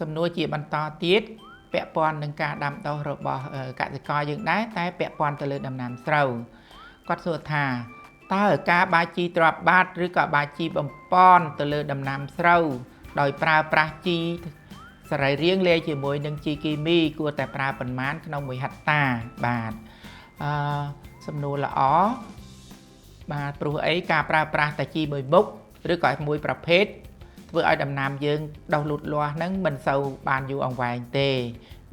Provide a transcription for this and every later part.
សំណួរជាបន្តទៀតពាក់ព័ន្ធនឹងការដាំដុះរបស់កសិករយើងដែរតែពាក់ព័ន្ធទៅលើដំណាំស្រូវគាត់សួរថាតើការបាចជីទ្រាប់បាតឬក៏បាចជីបំប៉នទៅលើដំណាំស្រូវដោយប្រើប្រាស់ជីសរីរាង្គលាយជាមួយនឹងជីគីមីគួរតែប្រើប៉ុន្មានក្នុង1ហិកតាបាទសំណួរល្អបាទព្រោះអីការប្រើប្រាស់តែជីមួយមុខឬក៏មួយប្រភេទធ្វើឲ្យដំណាំយើងដុះលូតលាស់ហ្នឹងមិនសូវបានយូរអង្វែងទេ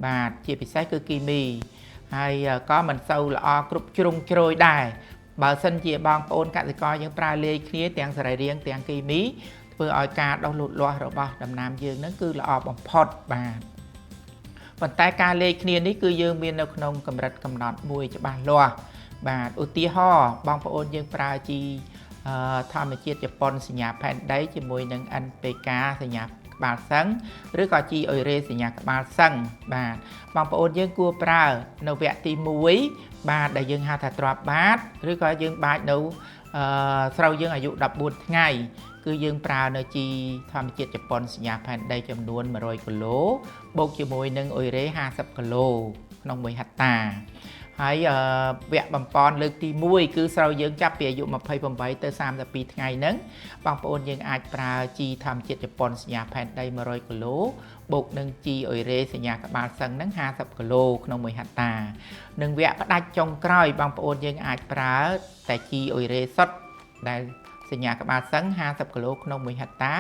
បាទជាពិសេសគឺគីមីហើយក៏មិនសូវល្អគ្រប់ជ្រុងជ្រោយដែរបើសិនជាបងប្អូនកសិករយើងប្រើលាយគ្នាទាំងសរីរាង្គទាំងគីមីធ្វើឲ្យការដុះលូតលាស់របស់ដំណាំយើងហ្នឹងគឺល្អបំផុតបាទប៉ុន្តែការលាយគ្នានេះគឺយើងមាននៅក្នុងកម្រិតកំណត់មួយច្បាស់លាស់បាទឧទាហរណ៍បងប្អូនយើងប្រើជីធម្មជាតិជប៉ុនសញ្ញាផែនដីជាមួយនឹង NPK សញ្ញាក្បាលសឹងឬក៏ជីអ៊ុយរ៉េសញ្ញាក្បាលសឹងបាទបងប្អូនយើងគួរប្រើនៅវគ្គទី1បាទដែលយើងហៅថាទ្រាប់បាតឬក៏យើងបាចនៅស្រូវយើងអាយុ14ថ្ងៃគឺយើងប្រើនៅជីធម្មជាតិជប៉ុនសញ្ញាផែនដីចំនួន100គីឡូបូកជាមួយនឹងអ៊ុយរ៉េ50គីឡូក្នុង1ហិកតាហើយវគ្គបំប៉នលើកទី1គឺស្រូវយើងចាប់ពីអាយុ28ទៅ32ថ្ងៃហ្នឹងបងប្អូនយើងអាចប្រើជីធម្មជាតិជប៉ុនសញ្ញាផែនដី100គីឡូបូកនឹងជីអ៊ុយរ៉េសញ្ញាក្បាលសឹងហ្នឹង50គីឡូក្នុង1ហិកតានិងវគ្គផ្ដាច់ចុងក្រោយបងប្អូនយើងអាចប្រើតែជីអ៊ុយរ៉េសុទ្ធដែលសញ្ញាក្បាលសឹង50គីឡូក្នុង1ហិកតា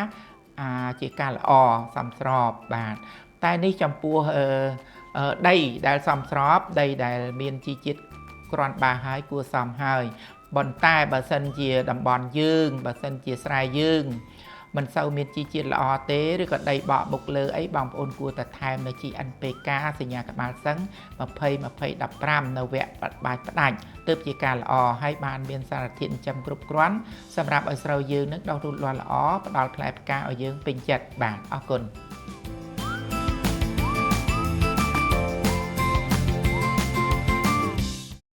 ជាការល្អសមស្របបាទតែនេះចំពោះដីដែលសមស្របដីដែលមានជីជាតិគ្រាន់បើហើយគួរសមហើយប៉ុន្តែបើសិនជាតំបន់យើងបើសិនជាស្រែយើងមិនសូវមានជីជាតិល្អទេឬក៏ដីបកមុខលើអីបងប្អូនគួរតែថែមនៅជី NPK សញ្ញាក្បាលសឹង20-20-15នៅវគ្គបាចផ្ដាច់ទើបជាការល្អហើយបានមានសារធាតុចិញ្ចឹមគ្រប់គ្រាន់សម្រាប់ឲ្យស្រូវយើងនឹងដុះលូតលាស់ល្អផ្ដល់ផ្លែផ្កាឲ្យយើងពេញចិត្តបាទអរគុណ